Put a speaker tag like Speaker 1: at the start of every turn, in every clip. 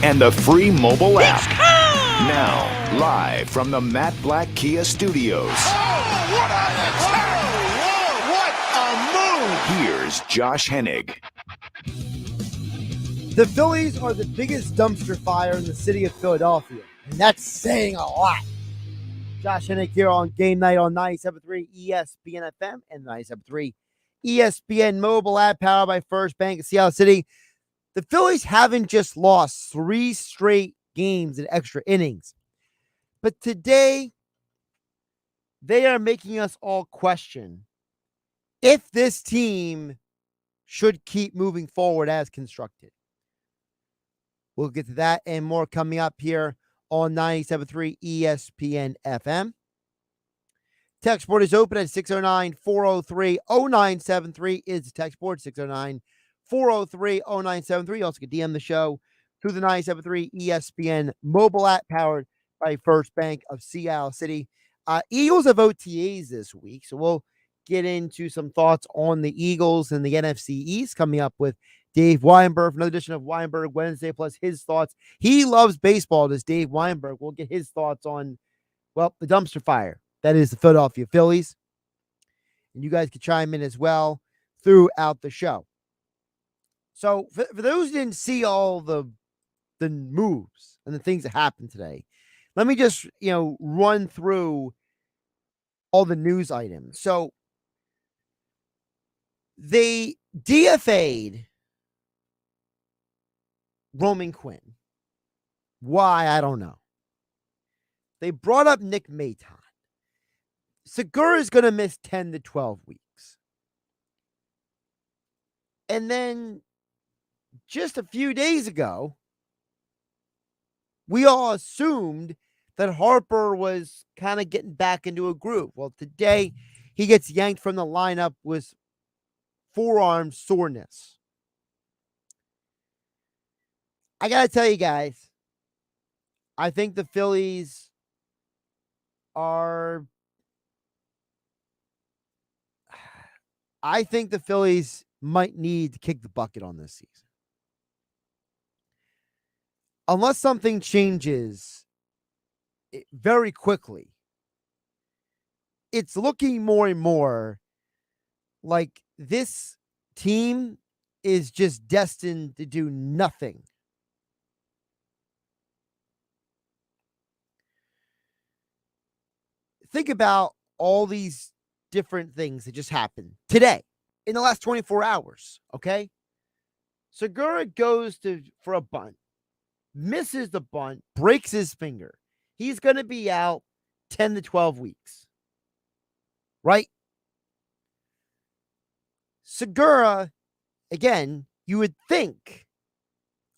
Speaker 1: and the free mobile app. Now, live from the Matt Blatt Kia Studios.
Speaker 2: Oh, what a move!
Speaker 1: Here's Josh Hennig.
Speaker 3: The Phillies are the biggest dumpster fire in the city of Philadelphia, and that's saying a lot. Josh Hennig here on GameNight on 97.3 ESPN FM and 97.3 ESPN mobile app powered by First Bank of Seattle City. The Phillies haven't just lost 3 straight games in extra innings, but today they are making us all question if this team should keep moving forward as constructed. We'll get to that and more coming up here on 97.3 ESPN FM. Text board is open at 609-403-0973 is the text board, 609-403-0973. You also can DM the show through the 97.3 ESPN mobile app powered by First Bank of Seattle City. Eagles have OTAs this week, so we'll get into some thoughts on the Eagles and the NFC East coming up with Dave Weinberg for another edition of Weinberg Wednesday, plus his thoughts. He loves baseball, does Dave Weinberg. We'll get his thoughts on, well, the dumpster fire that is the Philadelphia Phillies. And you guys can chime in as well throughout the show. So for those who didn't see all the moves and the things that happened today, let me just, run through all the news items. So they DFA'd Roman Quinn. Why? I don't know. They brought up Nick Maton. Segura is going to miss 10 to 12 weeks. And then just a few days ago, we all assumed that Harper was kind of getting back into a groove. Well, today he gets yanked from the lineup with forearm soreness. I got to tell you guys, I think the Phillies might need to kick the bucket on this season. Unless something changes very quickly, it's looking more and more like this team is just destined to do nothing. Think about all these different things that just happened today in the last 24 hours, okay? Segura goes for a bunt, misses the bunt, breaks his finger. He's going to be out 10 to 12 weeks, right? Segura, again, you would think,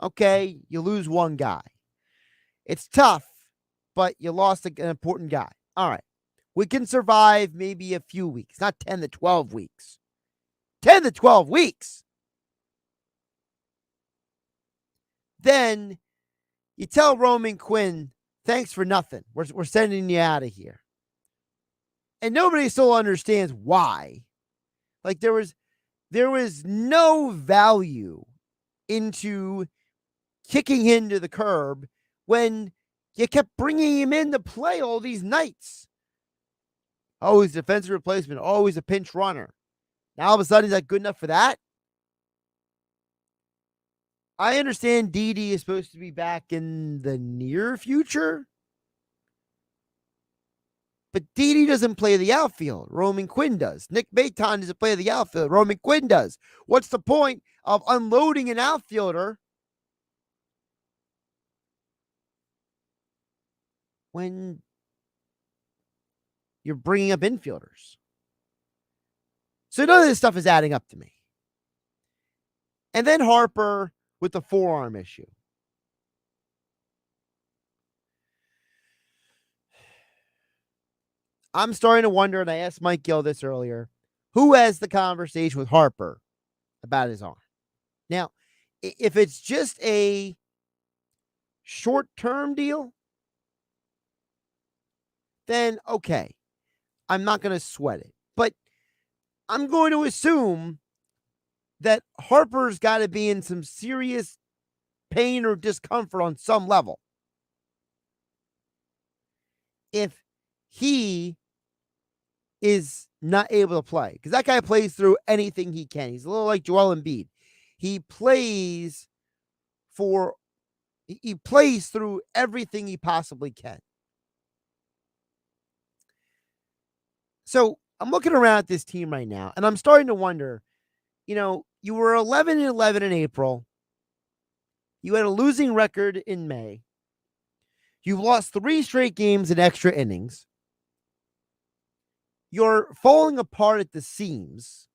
Speaker 3: okay, you lose one guy. It's tough, but you lost an important guy. All right. We can survive maybe a few weeks, not 10 to 12 weeks. 10 to 12 weeks. Then you tell Roman Quinn, thanks for nothing. We're sending you out of here. And nobody still understands why. Like there was no value into kicking him to the curb when you kept bringing him in to play all these nights. Always defensive replacement, always a pinch runner. Now all of a sudden, he's not good enough for that? I understand Didi is supposed to be back in the near future. But Didi doesn't play the outfield. Roman Quinn does. Nick Maton doesn't play the outfield. Roman Quinn does. What's the point of unloading an outfielder when you're bringing up infielders? So none of this stuff is adding up to me. And then Harper with the forearm issue. I'm starting to wonder, and I asked Mike Gill this earlier, who has the conversation with Harper about his arm? Now, if it's just a short-term deal, then okay, I'm not going to sweat it. But I'm going to assume that Harper's got to be in some serious pain or discomfort on some level. If he is not able to play, because that guy plays through anything he can. He's a little like Joel Embiid. He plays through everything he possibly can. So I'm looking around at this team right now, and I'm starting to wonder, you were 11-11 in April. You had a losing record in May. You've lost 3 straight games in extra innings. You're falling apart at the seams.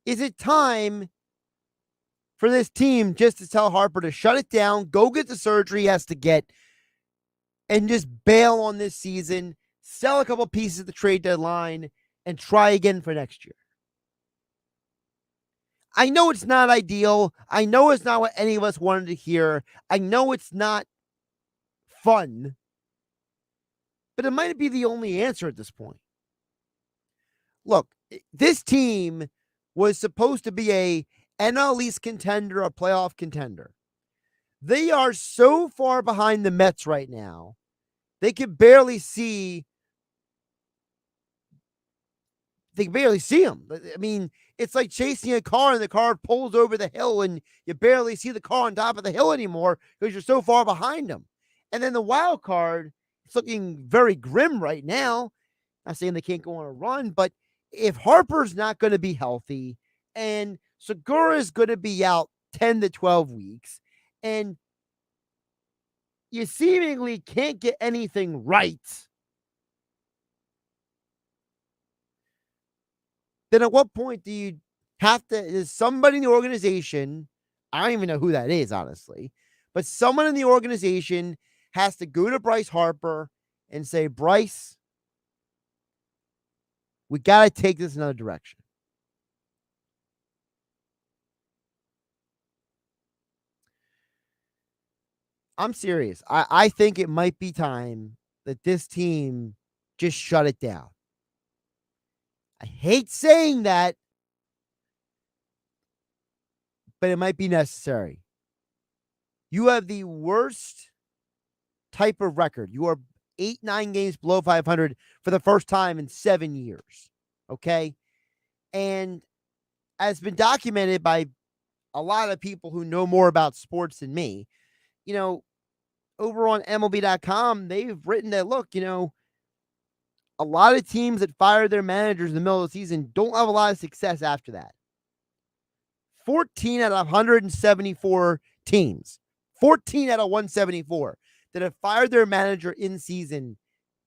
Speaker 3: Is it time for this team just to tell Harper to shut it down, go get the surgery he has to get, and just bail on this season, sell a couple pieces at the trade deadline, and try again for next year? I know it's not ideal. I know it's not what any of us wanted to hear. I know it's not fun, but it might be the only answer at this point. Look, this team was supposed to be a NL East contender, a playoff contender. They are so far behind the Mets right now, they can barely see. They can barely see them. I mean, it's like chasing a car and the car pulls over the hill and you barely see the car on top of the hill anymore because you're so far behind them. And then the wild card, it's looking very grim right now. Not saying they can't go on a run, but if Harper's not going to be healthy and Segura is going to be out 10 to 12 weeks and you seemingly can't get anything right, then at what point do you have to, is somebody in the organization, I don't even know who that is, honestly, but someone in the organization has to go to Bryce Harper and say, Bryce, we got to take this another direction. I'm serious. I think it might be time that this team just shut it down. I hate saying that, but it might be necessary. You have the worst type of record. You are 8-9 games below 500 for the first time in 7 years. Okay? And as been documented by a lot of people who know more about sports than me, over on MLB.com, they've written that, look, a lot of teams that fire their managers in the middle of the season don't have a lot of success after that. 14 out of 174 teams, 14 out of 174 that have fired their manager in season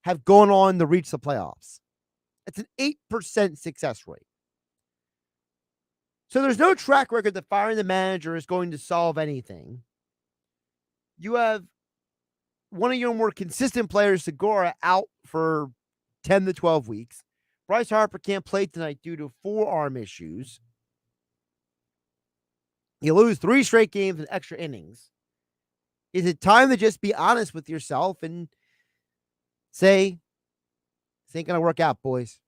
Speaker 3: have gone on to reach the playoffs. It's an 8% success rate. So there's no track record that firing the manager is going to solve anything. You have one of your more consistent players, Segura, out for 10 to 12 weeks. Bryce Harper can't play tonight due to forearm issues. You lose 3 straight games in extra innings. Is it time to just be honest with yourself and say, this ain't going to work out, boys?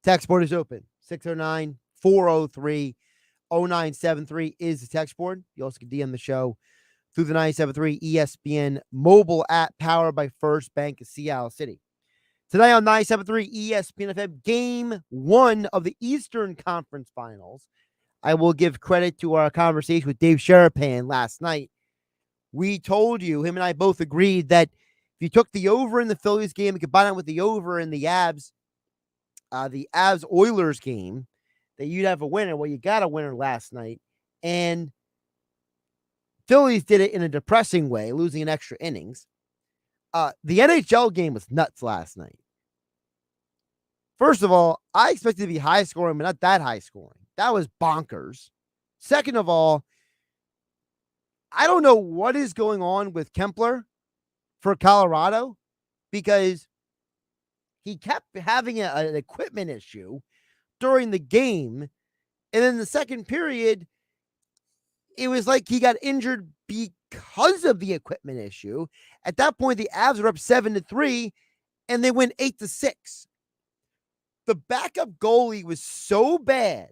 Speaker 3: Text board is open. 609-403-0973 is the text board. You also can DM the show through the 97.3 ESPN mobile app powered by First Bank of Seattle City. Today on 97.3 ESPN FM, Game 1 of the Eastern Conference Finals. I will give credit to our conversation with Dave Sherapan last night. We told you, him and I both agreed that if you took the over in the Phillies game and combined it with the over in the Avs-Oilers game, that you'd have a winner. Well, you got a winner last night. And Phillies did it in a depressing way, losing in extra innings. The NHL game was nuts last night. First of all, I expected it to be high scoring, but not that high scoring. That was bonkers. Second of all, I don't know what is going on with Kempler for Colorado because he kept having an equipment issue during the game. And then the second period, it was like he got injured because of the equipment issue. At that point, the Avs were up 7-3 and they went 8-6. The backup goalie was so bad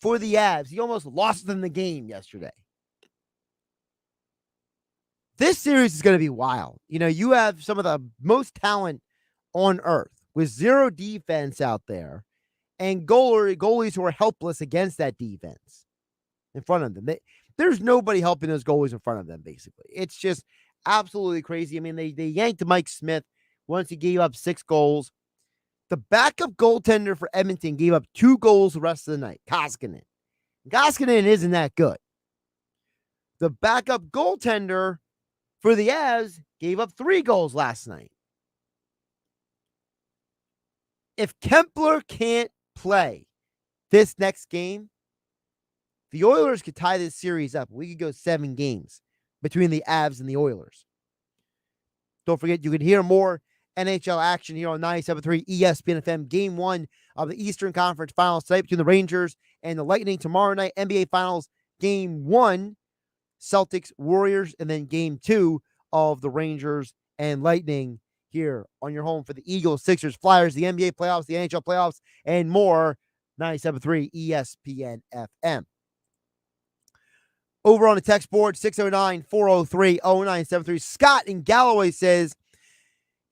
Speaker 3: for the Avs. He almost lost them the game yesterday. This series is going to be wild. You have some of the most talent on earth with zero defense out there and goalies who are helpless against that defense in front of them. There's nobody helping those goalies in front of them, basically. It's just absolutely crazy. I mean, they yanked Mike Smith once he gave up 6 goals. The backup goaltender for Edmonton gave up 2 goals the rest of the night, Koskinen. Koskinen isn't that good. The backup goaltender for the Avs gave up 3 goals last night. If Kempler can't play this next game, the Oilers could tie this series up. We could go 7 games between the Avs and the Oilers. Don't forget, you can hear more NHL action here on 97.3 ESPN FM. Game 1 of the Eastern Conference Finals tonight between the Rangers and the Lightning. Tomorrow night, NBA Finals Game 1, Celtics, Warriors, and then Game 2 of the Rangers and Lightning here on your home for the Eagles, Sixers, Flyers, the NBA Playoffs, the NHL Playoffs, and more. 97.3 ESPN FM. Over on the text board, 609-403-0973. Scott in Galloway says,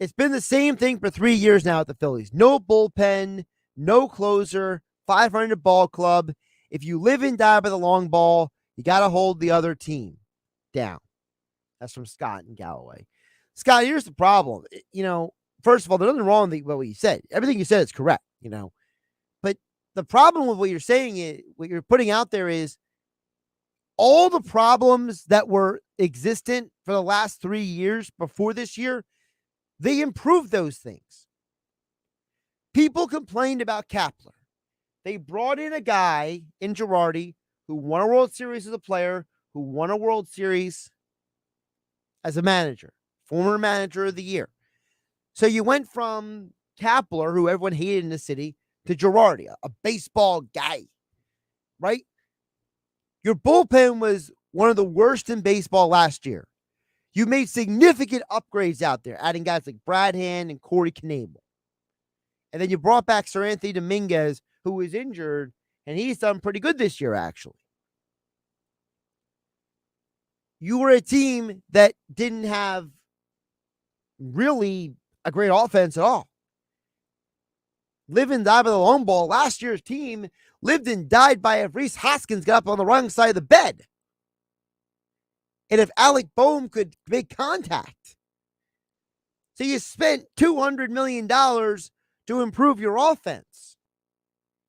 Speaker 3: it's been the same thing for 3 years now at the Phillies. No bullpen, no closer, 500 ball club. If you live and die by the long ball, you got to hold the other team down. That's from Scott in Galloway. Scott, here's the problem. First of all, there's nothing wrong with what you said. Everything you said is correct, But the problem with what you're saying is, what you're putting out there is, all the problems that were existent for the last 3 years before this year, they improved those things. People complained about Kapler. They brought in a guy in Girardi who won a World Series as a player, who won a World Series as a manager, former manager of the year. So you went from Kapler, who everyone hated in the city, to Girardi, a baseball guy, right? Your bullpen was one of the worst in baseball last year. You made significant upgrades out there, adding guys like Brad Hand and Corey Knebel. And then you brought back Sir Anthony Dominguez, who was injured, and he's done pretty good this year, actually. You were a team that didn't have really a great offense at all. Live and die by the long ball. Last year's team lived and died by if Rhys Hoskins got up on the wrong side of the bed. And if Alec Boehm could make contact. So you spent $200 million to improve your offense.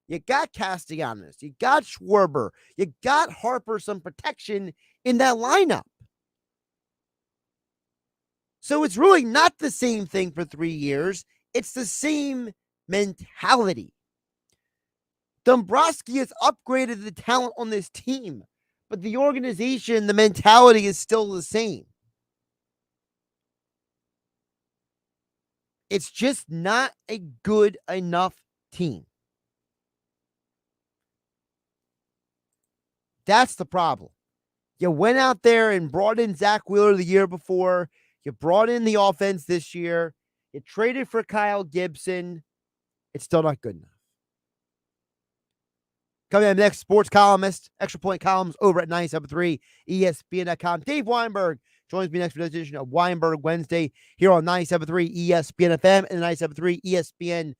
Speaker 3: You got Castellanos. You got Schwarber. You got Harper some protection in that lineup. So it's really not the same thing for 3 years. It's the same mentality. Dombrowski has upgraded the talent on this team, but the organization, the mentality is still the same. It's just not a good enough team. That's the problem. You went out there and brought in Zach Wheeler the year before. You brought in the offense this year. You traded for Kyle Gibson. It's still not good enough. Coming up next, Sports Columnist, Extra Point Columns over at 97.3 ESPN.com. Dave Weinberg joins me next for the edition of Weinberg Wednesday here on 97.3 ESPN FM and 97.3 ESPN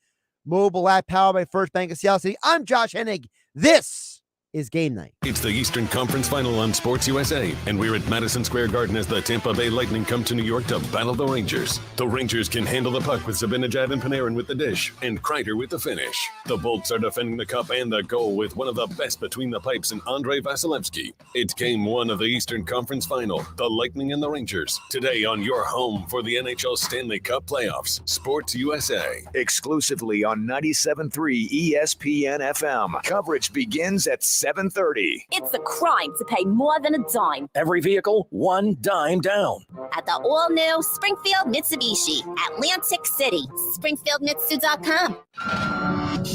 Speaker 3: mobile app powered by First Bank of Seattle City. I'm Josh Hennig. This is Game Night.
Speaker 4: It's the Eastern Conference Final on Sports USA, and we're at Madison Square Garden as the Tampa Bay Lightning come to New York to battle the Rangers. The Rangers can handle the puck with Zibanejad and Panarin with the dish, and Kreider with the finish. The Bolts are defending the cup and the goal with one of the best between the pipes in Andrei Vasilevsky. It's Game 1 of the Eastern Conference Final, the Lightning and the Rangers. Today on your home for the NHL Stanley Cup Playoffs, Sports USA.
Speaker 1: Exclusively on 97.3 ESPN FM. Coverage begins at 7:30.
Speaker 5: It's a crime to pay more than a dime.
Speaker 6: Every vehicle, one dime down.
Speaker 5: At the all-new Springfield Mitsubishi, Atlantic City. SpringfieldMitsu.com.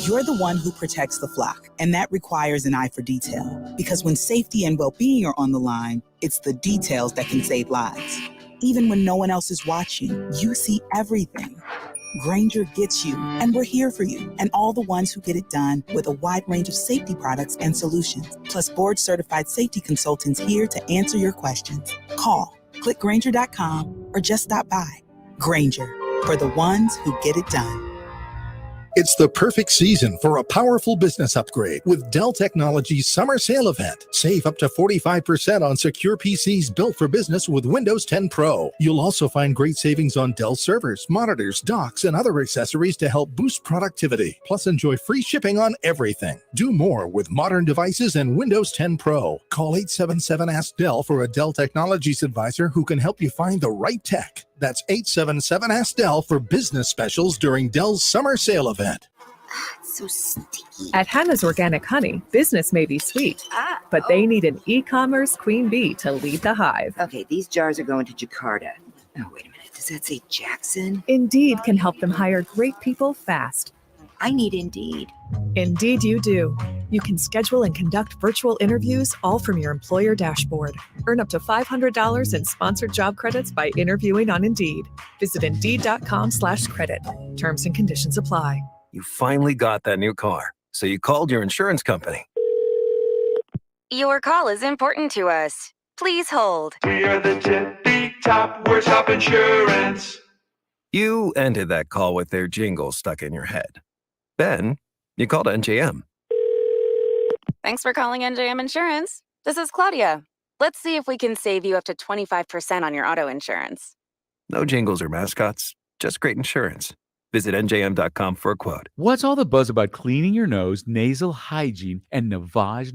Speaker 7: You're the one who protects the flock, and that requires an eye for detail. Because when safety and well-being are on the line, it's the details that can save lives. Even when no one else is watching, you see everything. Grainger gets you, and we're here for you, and all the ones who get it done with a wide range of safety products and solutions, plus board-certified safety consultants here to answer your questions. Call, click Grainger.com, or just stop by. Grainger, for the ones who get it done.
Speaker 8: It's the perfect season for a powerful business upgrade with Dell Technologies Summer Sale Event. Save up to 45% on secure PCs built for business with Windows 10 Pro. You'll also find great savings on Dell servers, monitors, docks, and other accessories to help boost productivity. Plus, enjoy free shipping on everything. Do more with modern devices and Windows 10 Pro. Call 877-ASK-DELL for a Dell Technologies advisor who can help you find the right tech. That's 877-ASK-DELL for business specials during Dell's Summer Sale Event.
Speaker 5: It's so sticky.
Speaker 9: At Hannah's Organic Honey, business may be sweet, but they need an e-commerce queen bee to lead the hive.
Speaker 10: Okay, these jars are going to Jakarta. Oh, wait a minute. Does that say Jackson?
Speaker 9: Indeed can help them hire great people fast.
Speaker 10: I need Indeed.
Speaker 9: Indeed you do. You can schedule and conduct virtual interviews all from your employer dashboard. Earn up to $500 in sponsored job credits by interviewing on Indeed. Visit Indeed.com/credit. Terms and conditions apply.
Speaker 6: You finally got that new car, so you called your insurance company.
Speaker 11: Your call is important to us. Please hold.
Speaker 2: We are the tippy top, we're top insurance.
Speaker 6: You ended that call with their jingle stuck in your head. Then, you called NJM.
Speaker 11: Thanks for calling NJM Insurance. This is Claudia. Let's see if we can save you up to 25% on your auto insurance.
Speaker 6: No jingles or mascots, just great insurance. Visit njm.com for a quote.
Speaker 12: What's all the buzz about cleaning your nose, nasal hygiene, and Navage?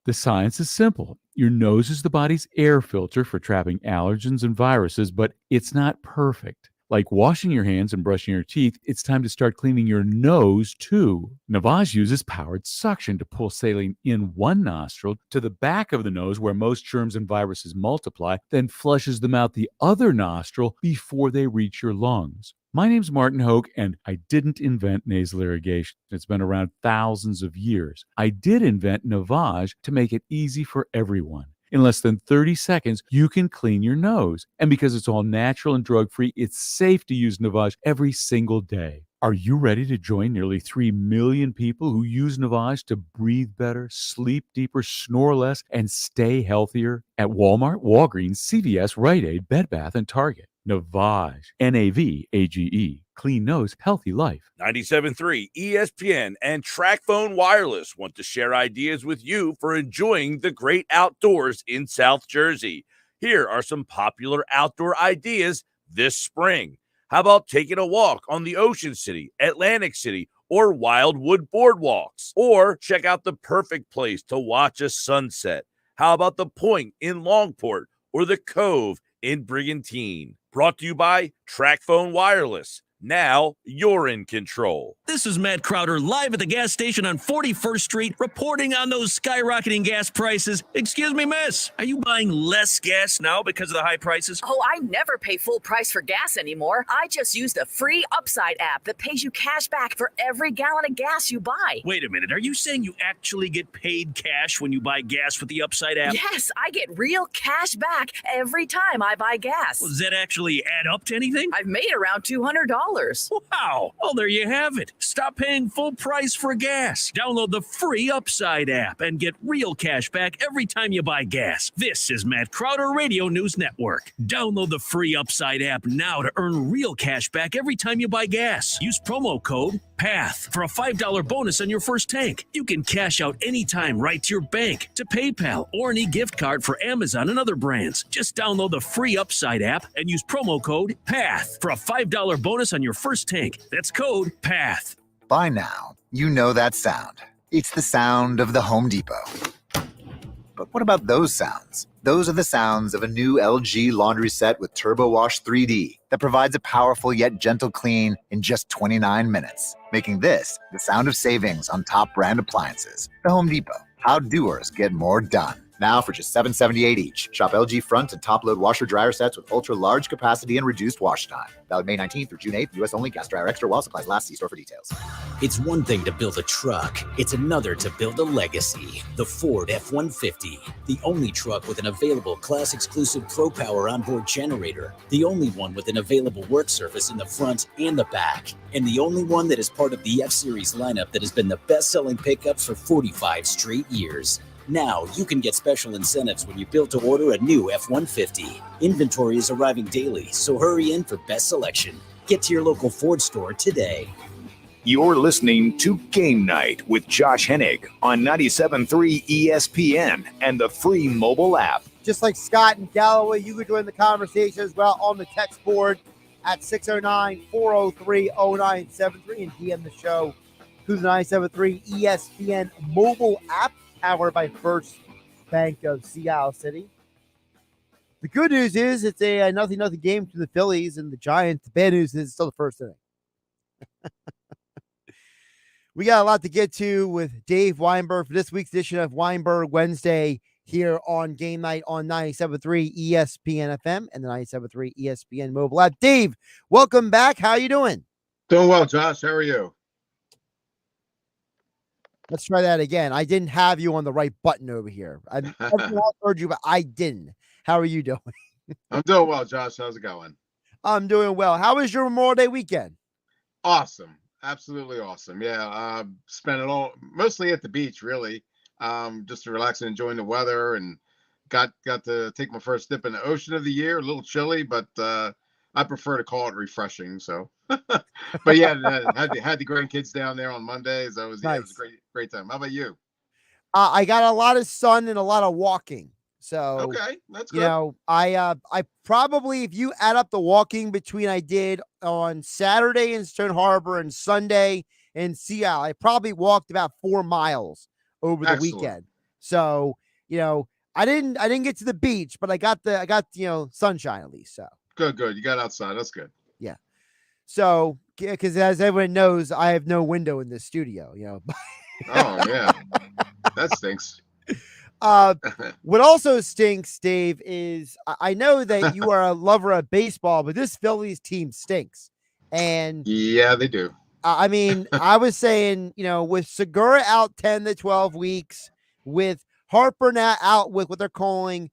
Speaker 12: The science is simple. Your nose is the body's air filter for trapping allergens and viruses, but it's not perfect. Like washing your hands and brushing your teeth, it's time to start cleaning your nose too. Navage uses powered suction to pull saline in one nostril to the back of the nose where most germs and viruses multiply, then flushes them out the other nostril before they reach your lungs. My name's Martin Hoke, and I didn't invent nasal irrigation. It's been around thousands of years. I did invent Navage to make it easy for everyone. In less than 30 seconds, you can clean your nose. And because it's all natural and drug-free, it's safe to use Navage every single day. Are you ready to join nearly 3 million people who use Navage to breathe better, sleep deeper, snore less, and stay healthier? At Walmart, Walgreens, CVS, Rite Aid, Bed Bath, and Target. Navage, N-A-V-A-G-E. Clean nose, healthy life.
Speaker 13: 97.3 ESPN and TrackPhone Wireless want to share ideas with you for enjoying the great outdoors in South Jersey. Here are some popular outdoor ideas this spring. How about taking a walk on the Ocean City, Atlantic City, or Wildwood boardwalks? Or check out the perfect place to watch a sunset. How about the Point in Longport or the Cove in Brigantine? Brought to you by TrackPhone Wireless. Now you're in control.
Speaker 14: This is Matt Crowder live at the gas station on 41st Street reporting on those skyrocketing gas prices. Excuse me, miss, are you buying less gas now because of the high prices?
Speaker 15: Oh, I never pay full price for gas anymore. I just use the free Upside app that pays you cash back for every gallon of gas you buy.
Speaker 14: Wait a minute, are you saying you actually get paid cash when you buy gas with the Upside app?
Speaker 15: Yes, I get real cash back every time I buy gas.
Speaker 14: Well, does that actually add up to anything?
Speaker 15: I've made around $200.
Speaker 14: Wow. Well, there you have it. Stop paying full price for gas. Download the free Upside app and get real cash back every time you buy gas. This is Matt Crowder Radio News Network. Download the free Upside app now to earn real cash back every time you buy gas. Use promo code PATH for a $5 bonus on your first tank. You can cash out anytime right to your bank, to PayPal, or an e-gift card for Amazon and other brands. Just download the free Upside app and use promo code PATH for a $5 bonus on your first tank. That's code PATH.
Speaker 16: By now, you know that sound. It's the sound of the Home Depot. But what about those sounds? Those are the sounds of a new LG laundry set with Turbo Wash 3D that provides a powerful yet gentle clean in just 29 minutes, making this the sound of savings on top brand appliances. The Home Depot. How doers get more done. Now for just $7.78 each. Shop LG front and top load washer dryer sets with ultra large capacity and reduced wash time. Valid May 19th through June 8th. U.S. only. Gas dryer extra while supplies last. See store for details.
Speaker 17: It's one thing to build a truck. It's another to build a legacy. The Ford F-150. The only truck with an available class-exclusive Pro Power onboard generator. The only one with an available work surface in the front and the back. And the only one that is part of the F-Series lineup that has been the best-selling pickup for 45 straight years. Now you can get special incentives when you build to order a new F-150. Inventory is arriving daily, so hurry in for best selection. Get to your local Ford store today.
Speaker 1: You're listening to Game Night with Josh Hennig on 97.3 ESPN and the free mobile app.
Speaker 3: Just like Scott and Galloway, you can join the conversation as well on the text board at 609-403-0973 and DM the show through the 97.3 ESPN mobile app powered by First Bank of Seattle City. The good news is it's a nothing game to the Phillies and the Giants. The bad news is it's still the first inning. We got a lot to get to with Dave Weinberg for this week's edition of Weinberg Wednesday here on Game Night on 97.3 ESPN FM and the 97.3 ESPN mobile app. Dave, welcome back. How you doing?
Speaker 18: Doing well, Josh. How are you?
Speaker 3: Let's try that again. I didn't have you on the right button over here. I heard you, but I didn't. How are you doing?
Speaker 18: I'm doing well, Josh. How's it going?
Speaker 3: I'm doing well. How was your Memorial Day weekend?
Speaker 18: Awesome. Absolutely awesome. Yeah. Spent it all mostly at the beach, really. Just to relax and enjoying the weather, and got to take my first dip in the ocean of the year. A little chilly, but I prefer to call it refreshing. So, but yeah, had the grandkids down there on Mondays. It was a great time. How about you?
Speaker 3: I got a lot of sun and a lot of walking. So
Speaker 18: okay, that's good.
Speaker 3: You know, I probably, if you add up the walking between I did on Saturday in Stone Harbor and Sunday in Seattle, I probably walked about 4 miles over the weekend. So, you know, I didn't get to the beach, but I got sunshine at least. So
Speaker 18: good. You got outside. That's good.
Speaker 3: Yeah. So, because as everyone knows, I have no window in this studio, you know.
Speaker 18: Oh yeah, that stinks.
Speaker 3: What also stinks, Dave, is I know that you are a lover of baseball, but this Phillies team stinks. And
Speaker 18: yeah, they do.
Speaker 3: I mean, I was saying, you know, with Segura out 10 to 12 weeks, with Harper now out with what they're calling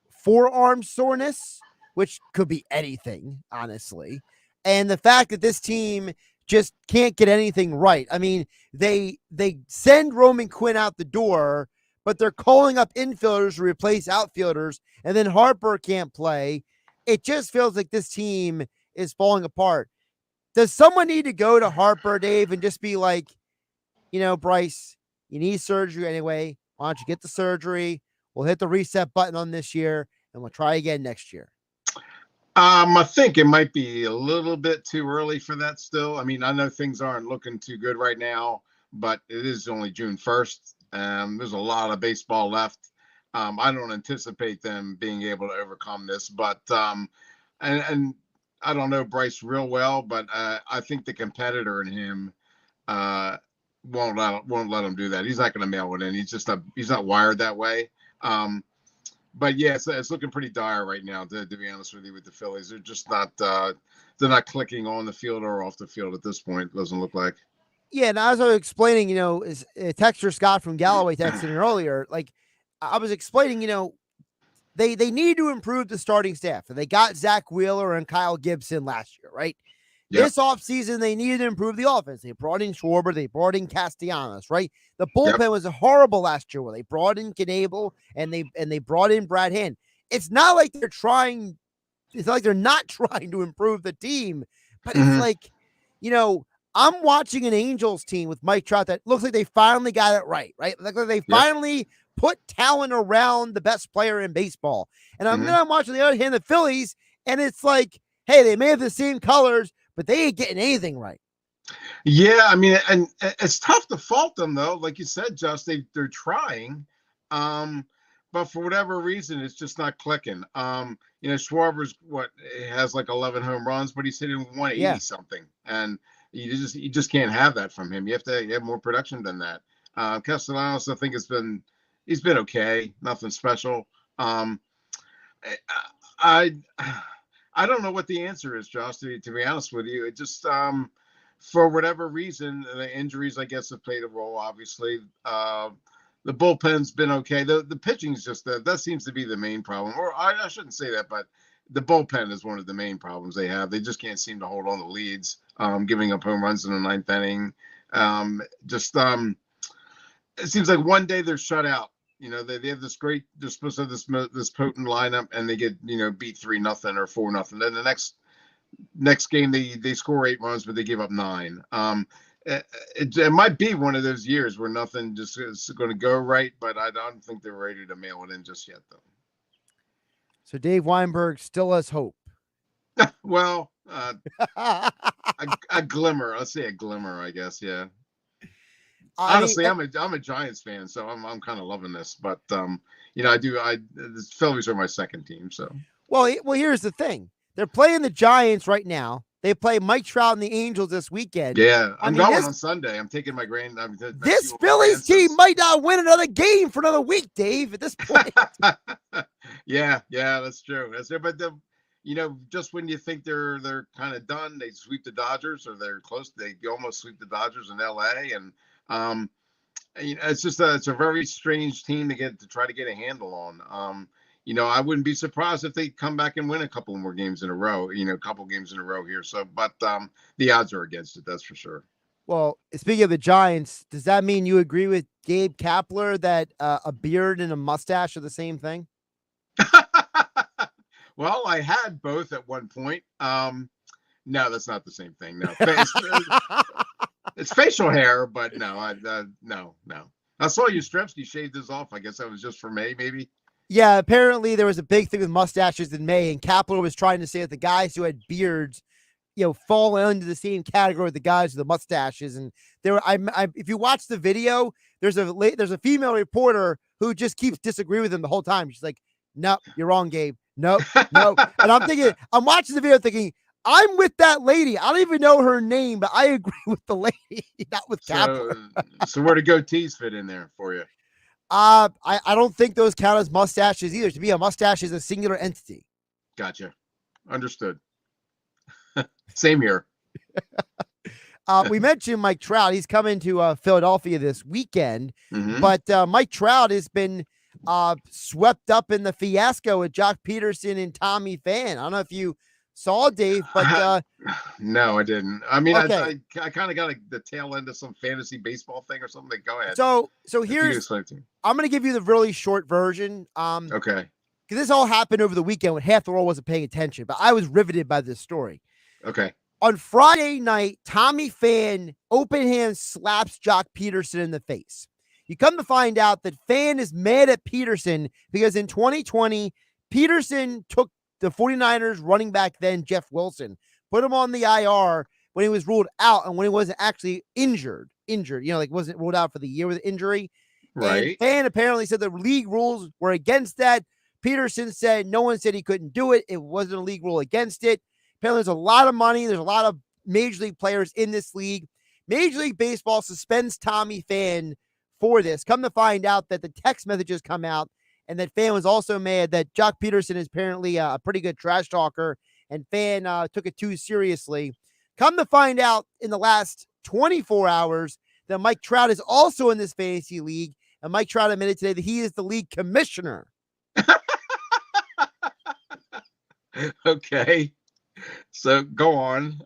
Speaker 3: forearm soreness, which could be anything, honestly. And the fact that this team just can't get anything right. I mean, they send Roman Quinn out the door, but they're calling up infielders to replace outfielders, and then Harper can't play. It just feels like this team is falling apart. Does someone need to go to Harper, Dave, and just be like, you know, Bryce, you need surgery anyway. Why don't you get the surgery? We'll hit the reset button on this year, and we'll try again next year.
Speaker 18: I think it might be a little bit too early for that still. I mean, I know things aren't looking too good right now, but it is only June 1st. There's a lot of baseball left. I don't anticipate them being able to overcome this, but and I don't know Bryce real well, but I think the competitor in him won't let him do that. He's not going to mail it in. He's not wired that way. But yeah, it's looking pretty dire right now. To be honest with you, with the Phillies, they're just not they're not clicking on the field or off the field at this point. It doesn't look like.
Speaker 3: Yeah, and as I was explaining, you know, is texter Scott from Galloway texted earlier, like I was explaining, you know, they need to improve the starting staff. And they got Zach Wheeler and Kyle Gibson last year, right? Yep. This offseason, they needed to improve the offense. They brought in Schwarber, they brought in Castellanos, right? The bullpen was horrible last year where they brought in Knebel and they brought in Brad Hand. It's not like they're not trying to improve the team, but it's like, you know, I'm watching an Angels team with Mike Trout that looks like they finally got it right? Like they finally put talent around the best player in baseball. And I'm watching the other hand, the Phillies, and it's like, hey, they may have the same colors, but they ain't getting anything right.
Speaker 18: Yeah, I mean, and it's tough to fault them though. Like you said, Josh, they're trying, but for whatever reason, it's just not clicking. You know, Schwarber's has like 11 home runs, but he's hitting 180 something, and you just can't have that from him. You have to have more production than that. Castellanos, I think, has been he's been okay, nothing special. I I don't know what the answer is, Josh. To be honest with you, it just for whatever reason, the injuries I guess have played a role. Obviously, the bullpen's been okay. The pitching's just that seems to be the main problem. Or I shouldn't say that, but the bullpen is one of the main problems they have. They just can't seem to hold on to leads, giving up home runs in the ninth inning. It seems like one day they're shut out. You know, they have they're supposed to have this potent lineup, and they get, beat 3-0 or 4-0. Then the next game they score 8 runs, but they give up 9. It might be one of those years where nothing just is going to go right, but I don't think they're ready to mail it in just yet, though.
Speaker 3: So Dave Weinberg still has hope.
Speaker 18: Well, a glimmer. Let's say a glimmer, I guess. Yeah. Honestly, I'm a Giants fan, so I'm kind of loving this. But the Phillies are my second team. So
Speaker 3: well, here's the thing: they're playing the Giants right now. They play Mike Trout and the Angels this weekend.
Speaker 18: Yeah, I'm going on Sunday. I'm taking my
Speaker 3: this Phillies team might not win another game for another week, Dave. At this point.
Speaker 18: Yeah, that's true. That's true. But just when you think they're kind of done, they sweep the Dodgers, or they're close. They almost sweep the Dodgers in LA, and it's just it's a very strange team to try to get a handle on. I wouldn't be surprised if they come back and win a couple more games in a row. A couple games in a row here. So, but the odds are against it. That's for sure.
Speaker 3: Well, speaking of the Giants, does that mean you agree with Gabe Kapler that a beard and a mustache are the same thing?
Speaker 18: Well, I had both at one point. No, that's not the same thing. No, it's facial hair, but no, no. I saw Yastrzemski shaved his off. I guess that was just for May, maybe.
Speaker 3: Yeah, apparently there was a big thing with mustaches in May, and Kapler was trying to say that the guys who had beards, fall into the same category with the guys with the mustaches. And if you watch the video, there's a female reporter who just keeps disagreeing with him the whole time. She's like, "No, you're wrong, Gabe. No." And I'm watching the video thinking, I'm with that lady. I don't even know her name, but I agree with the lady, not with Kapler.
Speaker 18: So where do goatees fit in there for you?
Speaker 3: I don't think those count as mustaches either. To me, a mustache is a singular entity.
Speaker 18: Gotcha. Understood. Same here.
Speaker 3: We mentioned Mike Trout. He's coming to Philadelphia this weekend,
Speaker 18: Mm-hmm.
Speaker 3: but Mike Trout has been swept up in the fiasco with Jock Peterson and Tommy Pham. I don't know if you saw, Dave, but
Speaker 18: no, I didn't. I mean,
Speaker 3: okay.
Speaker 18: I kind of got the tail end of some fantasy baseball thing or something. Go ahead.
Speaker 3: So here's, I'm going to give you the really short version.
Speaker 18: Okay.
Speaker 3: Because this all happened over the weekend when half the world wasn't paying attention, but I was riveted by this story.
Speaker 18: Okay.
Speaker 3: On Friday night, Tommy Pham open hand slaps Jock Peterson in the face. You come to find out that Pham is mad at Peterson because in 2020, Peterson took the 49ers running back then, Jeff Wilson, put him on the IR when he was ruled out and when he wasn't actually injured, wasn't ruled out for the year with injury.
Speaker 18: Right.
Speaker 3: And Pham apparently said the league rules were against that. Peterson said no one said he couldn't do it. It wasn't a league rule against it. Apparently there's a lot of money. There's a lot of major league players in this league. Major League Baseball suspends Tommy Pham for this. Come to find out that the text messages come out and that Pham was also mad that Jock Peterson is apparently a pretty good trash talker, and Pham took it too seriously. Come to find out in the last 24 hours that Mike Trout is also in this fantasy league, and Mike Trout admitted today that he is the league commissioner.
Speaker 18: Okay. So go on.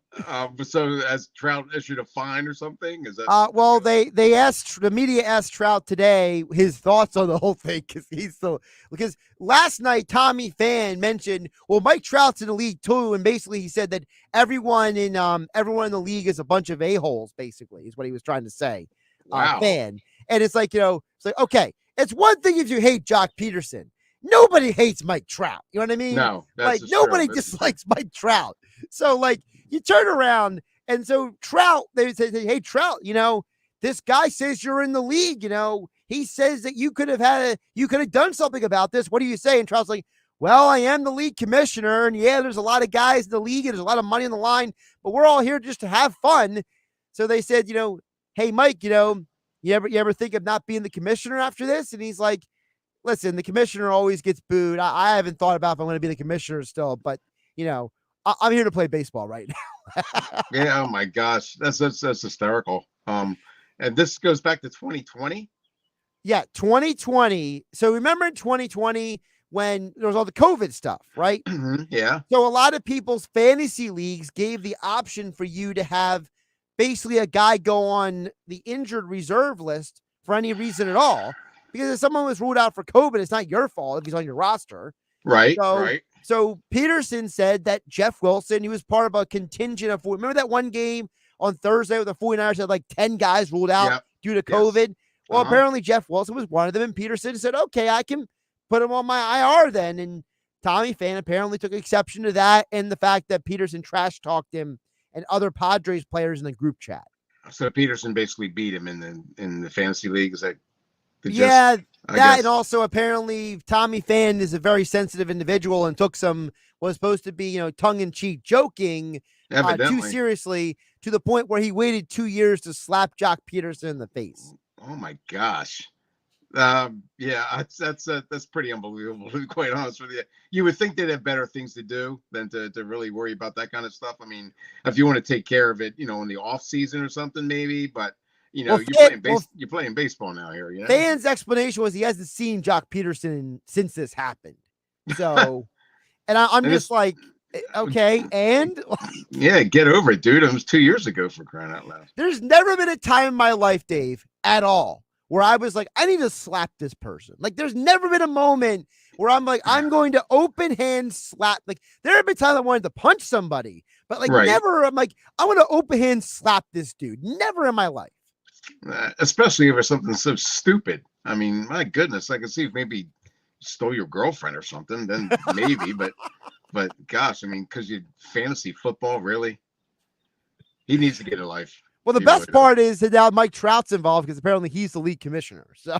Speaker 18: So has Trout issued a fine or something? Is that
Speaker 3: well, the media asked Trout today his thoughts on the whole thing because last night Tommy Pham mentioned, well, Mike Trout's in the league too, and basically he said that everyone in the league is a bunch of a-holes, basically, is what he was trying to say.
Speaker 18: Wow.
Speaker 3: Pham. And it's like, okay, it's one thing if you hate Jock Peterson. Nobody hates Mike Trout. You know what I mean?
Speaker 18: No,
Speaker 3: like nobody dislikes Mike Trout. So like you turn around and so Trout, they say, hey Trout, this guy says you're in the league. He says that you could have done something about this. What do you say? And Trout's like, well, I am the league commissioner, and yeah, there's a lot of guys in the league, and there's a lot of money on the line, but we're all here just to have fun. So they said, hey Mike, You ever think of not being the commissioner after this? And he's like, listen, the commissioner always gets booed. I haven't thought about if I'm going to be the commissioner still, but I'm here to play baseball right now.
Speaker 18: Yeah. Oh my gosh. That's hysterical. And this goes back to 2020.
Speaker 3: Yeah. 2020. So remember in 2020 when there was all the COVID stuff, right?
Speaker 18: Yeah.
Speaker 3: So a lot of people's fantasy leagues gave the option for you to have basically a guy go on the injured reserve list for any reason at all. Because if someone was ruled out for COVID, it's not your fault if he's on your roster.
Speaker 18: Right. Right.
Speaker 3: So Peterson said that Jeff Wilson, he was part of a contingent of, remember that one game on Thursday with the 49ers had like 10 guys ruled out due to COVID? Yes. Well, apparently Jeff Wilson was one of them, and Peterson said, okay, I can put him on my IR then. And Tommy Pham apparently took exception to that and the fact that Peterson trash talked him and other Padres players in the group chat.
Speaker 18: So Peterson basically beat him in the fantasy league. Is that?
Speaker 3: And also apparently Tommy Pham is a very sensitive individual and took was supposed to be, tongue-in-cheek joking too seriously to the point where he waited 2 years to slap Jock Peterson in the face.
Speaker 18: Oh my gosh. That's pretty unbelievable, to be quite honest with you. You would think they'd have better things to do than to really worry about that kind of stuff. I mean, if you want to take care of it, in the off season or something, maybe, but you're playing baseball now here.
Speaker 3: Phams' explanation was he hasn't seen Jock Peterson since this happened. So, and I'm just like, okay, and
Speaker 18: yeah, get over it, dude. It was 2 years ago, for crying out loud.
Speaker 3: There's never been a time in my life, Dave, at all, where I was like, I need to slap this person. Like, there's never been a moment where I'm like, I'm going to open hand slap. Like, there have been times I wanted to punch somebody, but never. I'm like, I want to open hand slap this dude. Never in my life.
Speaker 18: Especially over something so stupid. I mean, my goodness, I could see if maybe stole your girlfriend or something, then maybe, but gosh, I mean, because you fantasy football, really? He needs to get a life.
Speaker 3: Well, the best part is that now Mike Trout's involved because apparently he's the league commissioner. So,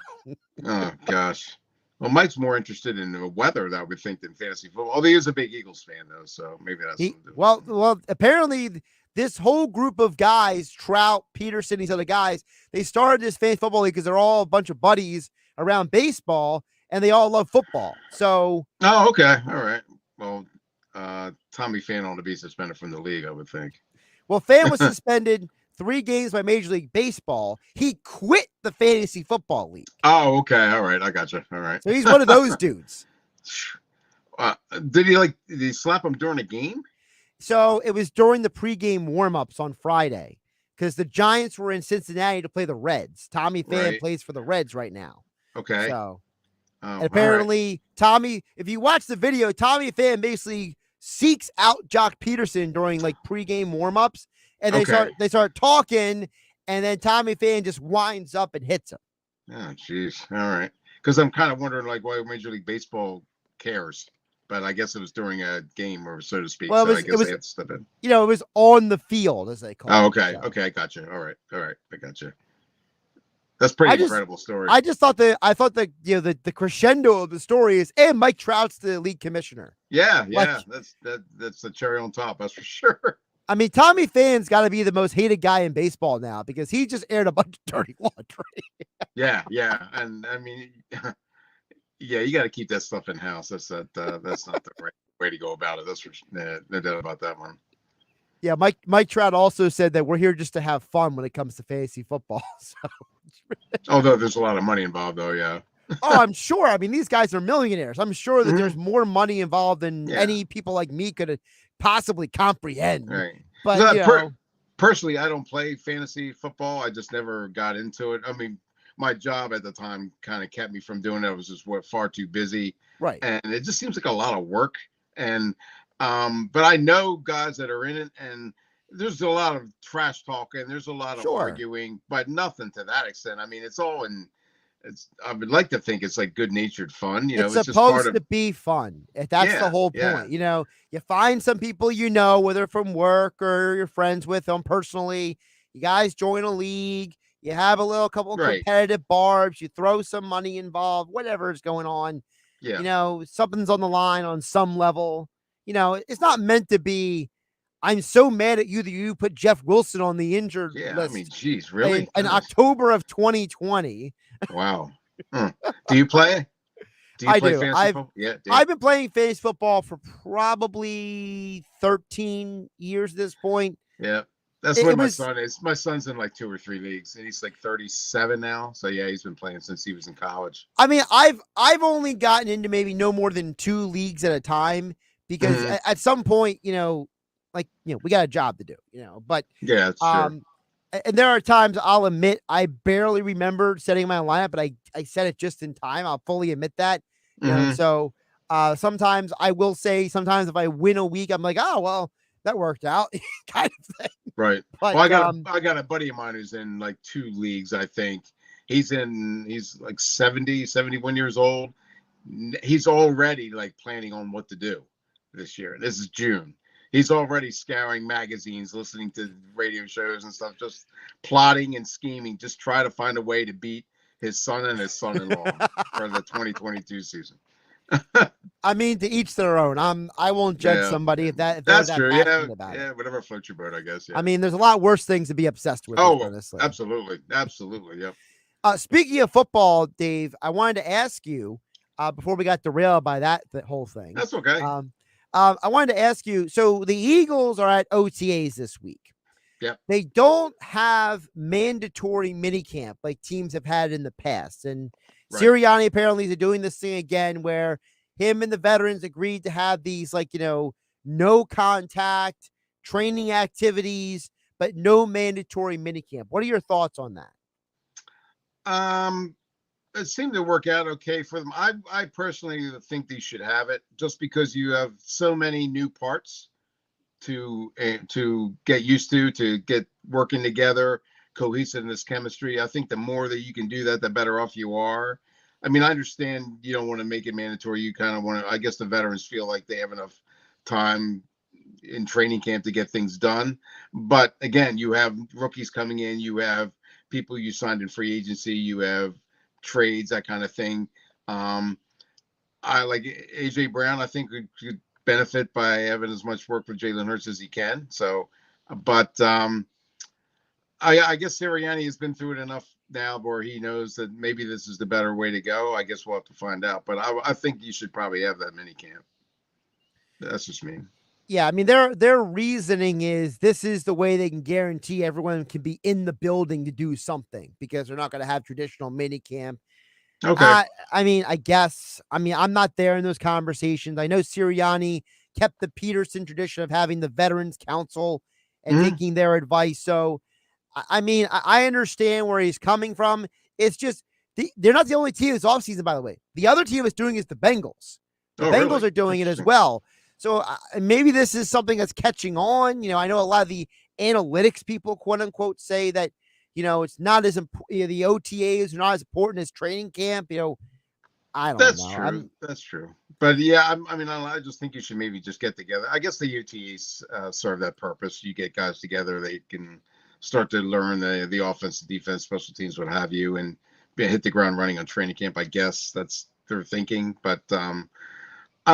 Speaker 18: oh gosh. Well, Mike's more interested in the weather, I would think, than fantasy football. Although he is a big Eagles fan, though, so maybe that's
Speaker 3: well. Apparently, this whole group of guys, Trout, Peterson, these other guys, they started this fantasy football league because they're all a bunch of buddies around baseball, and they all love football. So,
Speaker 18: oh, okay, all right. Well, Tommy Pham ought to be suspended from the league, I would think.
Speaker 3: Well, Pham was suspended 3 games by Major League Baseball. He quit the fantasy football league.
Speaker 18: Oh, okay. All right. I got you. All right.
Speaker 3: So he's one of those dudes.
Speaker 18: Did he slap him during a game?
Speaker 3: So it was during the pregame warmups on Friday because the Giants were in Cincinnati to play the Reds. Tommy Pham plays for the Reds right now.
Speaker 18: Okay.
Speaker 3: So and apparently Tommy, if you watch the video, Tommy Pham basically seeks out Jock Peterson during like pregame warmups. And they start talking, and then Tommy Pham just winds up and hits him.
Speaker 18: Oh, jeez. All right. Because I'm kind of wondering why Major League Baseball cares. But I guess it was during a game, or so to speak.
Speaker 3: Well,
Speaker 18: I guess they had to step in.
Speaker 3: It was on the field, as they call it.
Speaker 18: Oh, okay. So. Okay, I got you. All right. I got you. That's pretty incredible story.
Speaker 3: I just thought the crescendo of the story is, and Mike Trout's the league commissioner.
Speaker 18: Yeah. That's the cherry on top. That's for sure.
Speaker 3: I mean, Tommy Pham's got to be the most hated guy in baseball now because he just aired a bunch of dirty laundry.
Speaker 18: yeah, and I mean, yeah, you got to keep that stuff in house. That's not the right way to go about it. That's for no doubt about that one.
Speaker 3: Yeah, Mike Trout also said that we're here just to have fun when it comes to fantasy football. So,
Speaker 18: although there's a lot of money involved, though, yeah.
Speaker 3: Oh, I'm sure. I mean, these guys are millionaires. I'm sure that there's more money involved than any people like me could possibly comprehend.
Speaker 18: Right.
Speaker 3: But
Speaker 18: personally, I don't play fantasy football. I just never got into it. I mean, my job at the time kind of kept me from doing it. I was just far too busy.
Speaker 3: Right.
Speaker 18: And it just seems like a lot of work. And but I know guys that are in it, and there's a lot of trash talk and there's a lot of arguing, but nothing to that extent. I mean, I would like to think it's like good-natured fun.
Speaker 3: It's supposed to be fun. That's the whole point. You find some people whether from work or you're friends with them personally. You guys join a league. You have a couple of competitive barbs. You throw some money involved. Whatever is going on. Yeah. Something's on the line on some level. It's not meant to be I'm so mad at you that you put Jeff Wilson on the injured list.
Speaker 18: I mean, geez, really?
Speaker 3: In October of 2020.
Speaker 18: Wow. Do you play? Do you play fantasy football? Yeah.
Speaker 3: I've been playing fantasy football for probably 13 years at this point.
Speaker 18: Yeah. That's what my son is. My son's in like 2 or 3 leagues, and he's like 37 now. So yeah, he's been playing since he was in college.
Speaker 3: I mean, I've only gotten into maybe no more than 2 leagues at a time because at some point, we got a job to do, but
Speaker 18: yeah, sure.
Speaker 3: And there are times I'll admit I barely remember setting my lineup, but I set it just in time. I'll fully admit that. So sometimes I will say, sometimes if I win a week, I'm like, oh, well, that worked out kind of thing.
Speaker 18: Right.
Speaker 3: But,
Speaker 18: well, I got a buddy of mine who's in like 2 leagues, I think. He's like 71 years old. He's already like planning on what to do this year. This is June. He's already scouring magazines, listening to radio shows and stuff, just plotting and scheming, just try to find a way to beat his son and his son-in-law for the 2022 season.
Speaker 3: I mean, to each their own. I won't judge somebody if that's
Speaker 18: true.
Speaker 3: About
Speaker 18: it. Whatever floats your boat, I guess. Yeah.
Speaker 3: I mean, there's a lot worse things to be obsessed with.
Speaker 18: Oh,
Speaker 3: honestly.
Speaker 18: Absolutely. Yep.
Speaker 3: Speaking of football, Dave, I wanted to ask you before we got derailed by that whole thing.
Speaker 18: That's okay.
Speaker 3: I wanted to ask you. So the Eagles are at OTAs this week.
Speaker 18: Yeah.
Speaker 3: They don't have mandatory minicamp like teams have had in the past, and Sirianni apparently is doing this thing again where him and the veterans agreed to have these no contact training activities, but no mandatory minicamp. What are your thoughts on that?
Speaker 18: It seemed to work out okay for them. I personally think they should have it just because you have so many new parts to get used to get working together, cohesiveness, chemistry. I think the more that you can do that, the better off you are. I mean, I understand you don't want to make it mandatory. You kind of want to, I guess the veterans feel like they have enough time in training camp to get things done. But again, you have rookies coming in, you have people you signed in free agency, you have trades, that kind of thing. I like AJ Brown. I think could benefit by having as much work with Jalen Hurts as he can. So, but I guess Sirianni has been through it enough now where he knows that maybe this is the better way to go. I guess we'll have to find out. But I think you should probably have that mini camp. That's just me.
Speaker 3: Yeah, I mean, their reasoning is this is the way they can guarantee everyone can be in the building to do something because they're not going to have traditional mini camp.
Speaker 18: Okay.
Speaker 3: I mean, I'm not there in those conversations. I know Sirianni kept the Peterson tradition of having the Veterans Council and taking their advice. So, I mean, I understand where he's coming from. It's just they're not the only team this offseason, by the way. The other team is doing is the Bengals. The Bengals are doing it as well. So maybe this is something that's catching on. I know a lot of the analytics people, quote unquote, say that, it's not as important. The OTAs are not as important as training camp. I don't know.
Speaker 18: That's true. That's true. But yeah, I just think you should maybe just get together. I guess the OTAs serve that purpose. You get guys together, they can start to learn the offense, defense, special teams, what have you, and hit the ground running on training camp. I guess that's their thinking. But I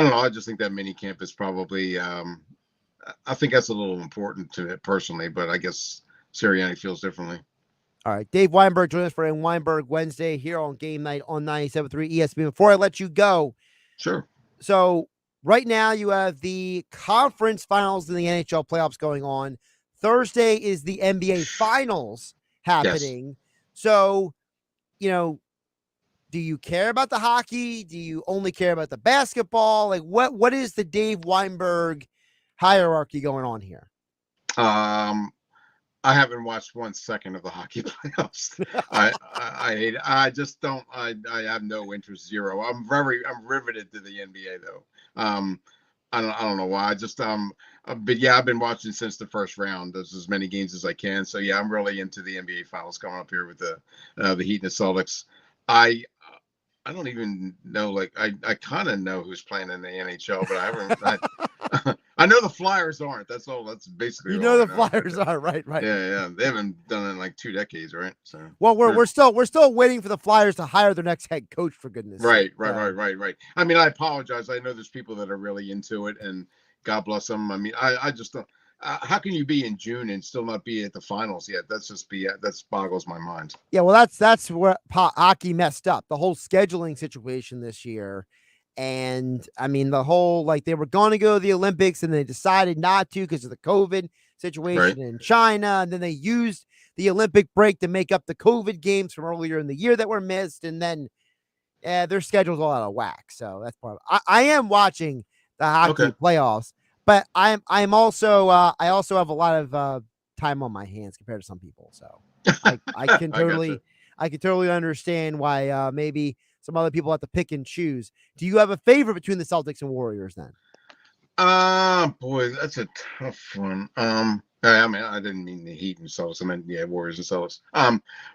Speaker 18: don't know. I just think that mini camp is probably, I think that's a little important to it personally, but I guess Sirianni feels differently.
Speaker 3: All right. Dave Weinberg joining us for a Weinberg Wednesday here on Game Night on 97.3 ESPN. Before I let you go.
Speaker 18: Sure.
Speaker 3: So right now you have the conference finals in the NHL playoffs going on. Thursday is the NBA finals happening. Yes. So, do you care about the hockey? Do you only care about the basketball? Like what is the Dave Weinberg hierarchy going on here?
Speaker 18: I haven't watched 1 second of the hockey playoffs. I hate it. I just don't. I have no interest, zero. I'm riveted to the NBA though. I don't know why. I just but yeah, I've been watching since the first round. There's as many games as I can. So yeah, I'm really into the NBA finals coming up here with the Heat and the Celtics. I don't even know. Like I kind of know who's playing in the NHL, but I haven't. I know the Flyers aren't. That's all. That's basically.
Speaker 3: The Flyers are right.
Speaker 18: Yeah. They haven't done it in like 2 decades, right? So.
Speaker 3: Well, we're still waiting for the Flyers to hire their next head coach. For goodness'
Speaker 18: sake.
Speaker 3: Right.
Speaker 18: I mean, I apologize. I know there's people that are really into it, and God bless them. I mean, I just don't. how can you be in June and still not be at the finals yet? That boggles my mind.
Speaker 3: Yeah, well, that's where hockey messed up. The whole scheduling situation this year. And I mean, the whole, like, they were going to go to the Olympics and they decided not to because of the COVID situation in China. And then they used the Olympic break to make up the COVID games from earlier in the year that were missed. And then their schedule's all out of whack. So that's part of it. I am watching the hockey playoffs, but I also have a lot of time on my hands compared to some people. So I can totally understand why maybe some other people have to pick and choose. Do you have a favorite between the Celtics and Warriors then?
Speaker 18: Boy, that's a tough one. I mean, I didn't mean the Heat and Celtics. I meant, Warriors and Celtics.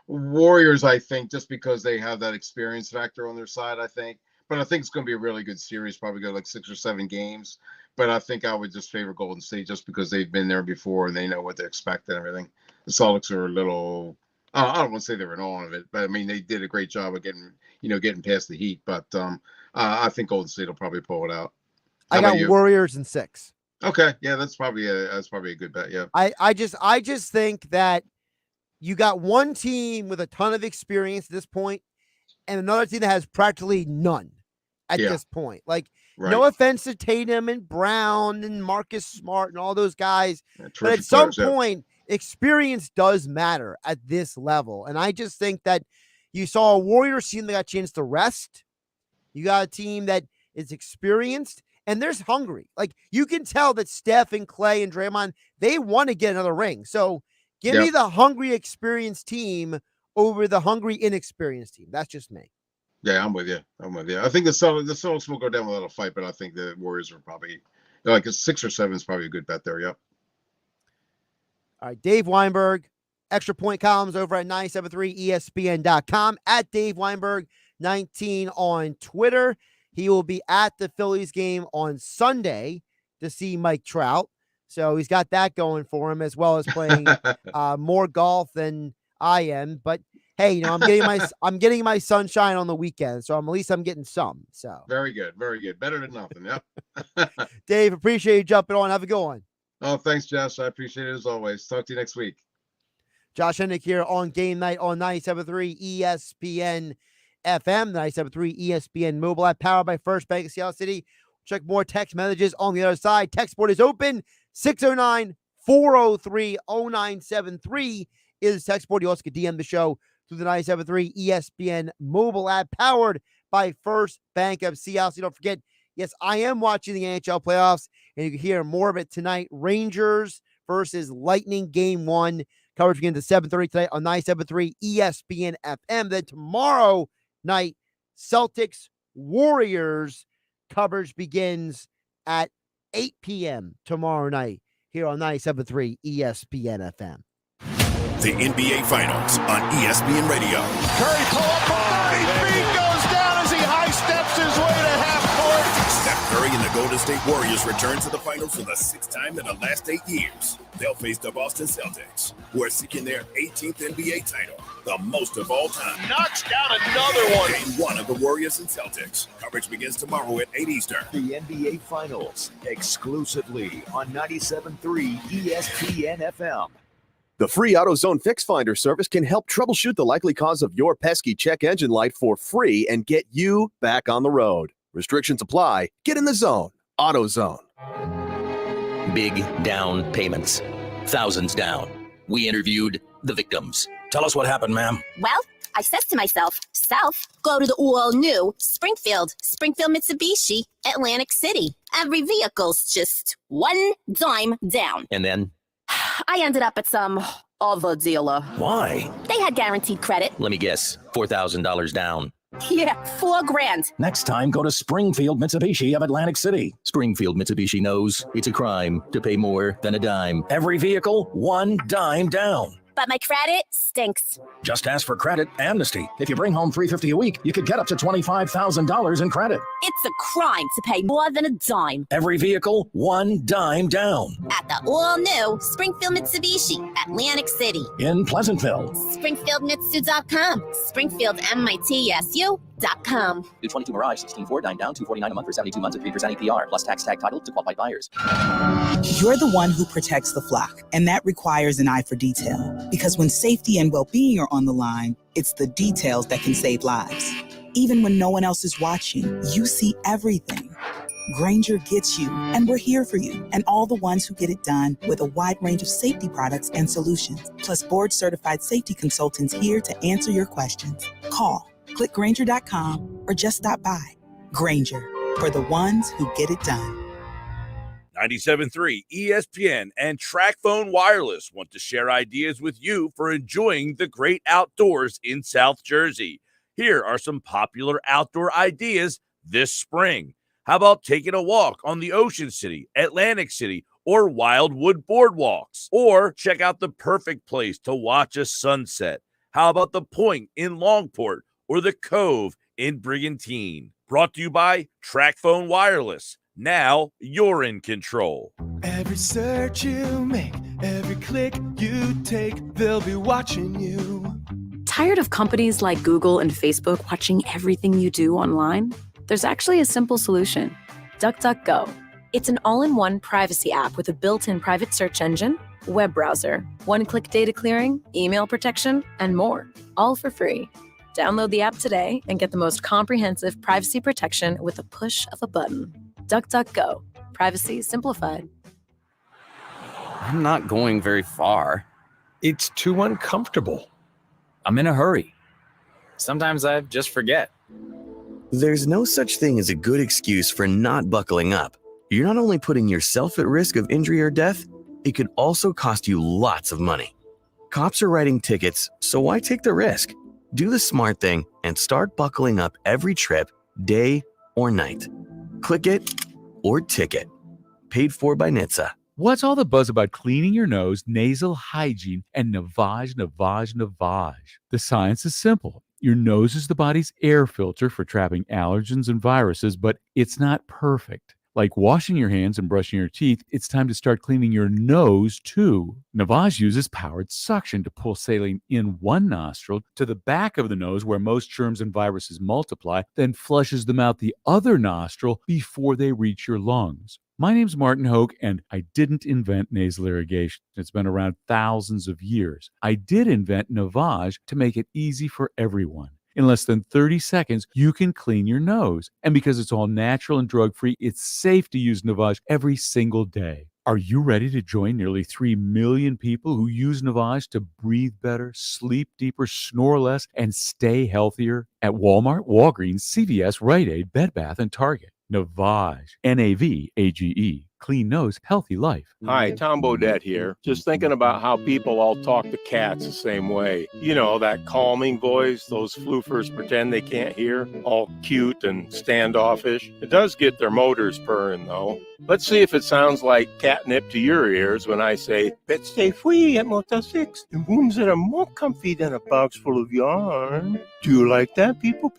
Speaker 18: Warriors, I think, just because they have that experience factor on their side, I think. But I think it's going to be a really good series, probably go like 6 or 7 games. But I think I would just favor Golden State just because they've been there before and they know what to expect and everything. The Celtics are a little, I don't want to say they're in awe of it, but I mean, they did a great job of getting past the Heat. But I think Golden State will probably pull it out.
Speaker 3: I got Warriors in 6.
Speaker 18: Okay, yeah, that's probably a good bet. Yeah,
Speaker 3: I just think that you got one team with a ton of experience at this point, and another team that has practically none at this point. Like, no offense to Tatum and Brown and Marcus Smart and all those guys, but at some point, experience does matter at this level. And I just think that you saw a Warriors team that got a chance to rest. You got a team that is experienced. And there's hungry. Like, you can tell that Steph and Clay and Draymond, they want to get another ring. So give me the hungry, experienced team over the hungry, inexperienced team. That's just me.
Speaker 18: Yeah, I'm with you. I think the Celtics will go down without a fight, but I think the Warriors are probably like a 6 or 7 is probably a good bet there. Yep.
Speaker 3: All right, Dave Weinberg, extra point columns over at 973ESPN.com, at Dave Weinberg 19 on Twitter. He will be at the Phillies game on Sunday to see Mike Trout. So he's got that going for him, as well as playing more golf than I am. But hey, I'm getting my sunshine on the weekend, so at least I'm getting some. So
Speaker 18: very good. Better than nothing. Yep.
Speaker 3: Dave, appreciate you jumping on. Have a good one.
Speaker 18: Oh, thanks, Josh. I appreciate it as always. Talk to you next week.
Speaker 3: Josh Hennig here on Game Night on 97.3 ESPN FM, 97.3 ESPN mobile app, powered by First Bank of Seattle City. Check more text messages on the other side. Text board is open. 609-403-0973 is the text board. You also can DM the show through the 97.3 ESPN mobile app, powered by First Bank of Seattle. So don't forget, yes, I am watching the NHL playoffs, and you can hear more of it tonight. Rangers versus Lightning Game 1. Coverage begins at 7:30 tonight on 97.3 ESPN FM. Then tomorrow night, Celtics Warriors coverage begins at 8 p.m. tomorrow night here on 97.3 ESPN FM.
Speaker 19: The NBA Finals on ESPN Radio.
Speaker 2: Curry pull up from 30 feet, goes down as he high steps his way to half court.
Speaker 19: Steph Curry and the Golden State Warriors return to the finals for the 6th time in the last 8 years. They'll face the Boston Celtics, who are seeking their 18th NBA title, the most of all time.
Speaker 2: Knocks down another one.
Speaker 19: Game 1 of the Warriors and Celtics. Coverage begins tomorrow at 8 Eastern.
Speaker 1: The NBA Finals, exclusively on 97.3 ESPN FM.
Speaker 20: The free AutoZone Fix Finder service can help troubleshoot the likely cause of your pesky check engine light for free and get you back on the road. Restrictions apply. Get in the zone. AutoZone.
Speaker 17: Big down payments. Thousands down. We interviewed the victims. Tell us what happened, ma'am.
Speaker 5: Well, I says to myself, go to the all-new Springfield Mitsubishi, Atlantic City. Every vehicle's just one dime down.
Speaker 17: And then?
Speaker 5: I ended up at some other dealer.
Speaker 17: Why?
Speaker 5: They had guaranteed credit.
Speaker 17: Let me guess, $4,000 down.
Speaker 5: Yeah, $4,000.
Speaker 17: Next time, go to Springfield Mitsubishi of Atlantic City. Springfield Mitsubishi knows it's a crime to pay more than a dime. Every vehicle, one dime down.
Speaker 5: But my credit stinks.
Speaker 17: Just ask for credit amnesty. If you bring home $350 a week, you could get up to $25,000 in credit.
Speaker 5: It's a crime to pay more than a dime.
Speaker 17: Every vehicle, one dime down.
Speaker 5: At the all-new Springfield Mitsubishi, Atlantic City.
Speaker 17: In Pleasantville.
Speaker 5: SpringfieldMitsu.com. Springfield, MITSU. GameNight.com.
Speaker 21: The 22 Mirage 16.4, dine down, $249 a month for 72 months at 3% APR, plus tax tag title to qualified buyers.
Speaker 7: You're the one who protects the flock, and that requires an eye for detail. Because when safety and well-being are on the line, it's the details that can save lives. Even when no one else is watching, you see everything. Grainger gets you, and we're here for you, and all the ones who get it done with a wide range of safety products and solutions, plus board-certified safety consultants here to answer your questions. Call, click Grainger.com, or just stop by. Grainger, for the ones who get it done.
Speaker 13: 97.3 ESPN and TracFone Wireless want to share ideas with you for enjoying the great outdoors in South Jersey. Here are some popular outdoor ideas this spring. How about taking a walk on the Ocean City, Atlantic City, or Wildwood boardwalks? Or check out the perfect place to watch a sunset. How about the Point in Longport or the Cove in Brigantine? Brought to you by TracFone Wireless. Now you're in control.
Speaker 22: Every search you make, every click you take, they'll be watching you.
Speaker 23: Tired of companies like Google and Facebook watching everything you do online? There's actually a simple solution. DuckDuckGo. It's an all-in-one privacy app with a built-in private search engine, web browser, one-click data clearing, email protection, and more, all for free. Download the app today and get the most comprehensive privacy protection with a push of a button. DuckDuckGo. Privacy simplified.
Speaker 24: I'm not going very far.
Speaker 25: It's too uncomfortable.
Speaker 24: I'm in a hurry. Sometimes I just forget.
Speaker 26: There's no such thing as a good excuse for not buckling up. You're not only putting yourself at risk of injury or death, it could also cost you lots of money. Cops are writing tickets, so why take the risk? Do the smart thing and start buckling up every trip, day or night. Click it or ticket. Paid for by NHTSA.
Speaker 12: What's all the buzz about cleaning your nose, nasal hygiene, and Navage? The science is simple. Your nose is the body's air filter for trapping allergens and viruses, but it's not perfect. Like washing your hands and brushing your teeth, it's time to start cleaning your nose too. Navage uses powered suction to pull saline in one nostril to the back of the nose where most germs and viruses multiply, then flushes them out the other nostril before they reach your lungs. My name's Martin Hoke, and I didn't invent nasal irrigation. It's been around thousands of years. I did invent Navage to make it easy for everyone. In less than 30 seconds, you can clean your nose. And because it's all natural and drug-free, it's safe to use Navage every single day. Are you ready to join nearly 3 million people who use Navage to breathe better, sleep deeper, snore less, and stay healthier? At Walmart, Walgreens, CVS, Rite Aid, Bed Bath, and Target. Navage, N-A-V-A-G-E. Clean nose, healthy life.
Speaker 25: Hi, Tom Bodette here. Just thinking about how people all talk to cats the same way. You know, that calming voice those floofers pretend they can't hear, all cute and standoffish. It does get their motors purring, though. Let's see if it sounds like catnip to your ears when I say, pets stay free at Motel 6 in rooms that are more comfy than a box full of yarn. Do you like that, people?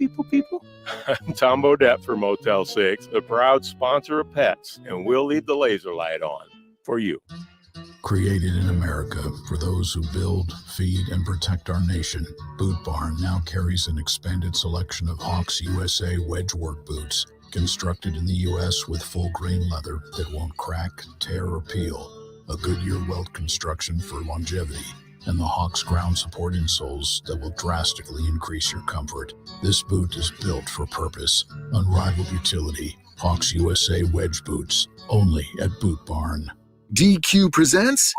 Speaker 25: I'm Tom Bodette for Motel 6, the proud sponsor of pets, and we'll leave the laser light on for you.
Speaker 27: Created in America for those who build, feed, and protect our nation, Boot Barn now carries an expanded selection of Hawks USA wedgework boots, constructed in the U.S. with full-grain leather that won't crack, tear, or peel, a Goodyear welt construction for longevity, and the Hawks ground support insoles that will drastically increase your comfort. This boot is built for purpose, unrivaled utility. Hawks USA wedge boots, only at Boot Barn.
Speaker 16: DQ presents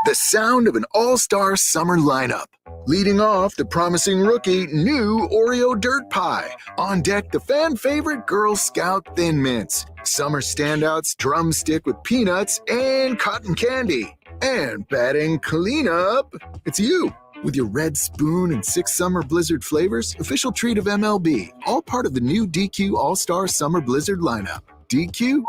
Speaker 16: the sound of an all-star summer lineup. Leading off, the promising rookie, new Oreo Dirt Pie. On deck, the fan favorite Girl Scout Thin Mints. Summer standouts, Drumstick with peanuts and cotton candy. And batting cleanup, it's you. With your red spoon and 6 summer blizzard flavors, official treat of MLB. All part of the new DQ All-Star Summer Blizzard lineup. DQ?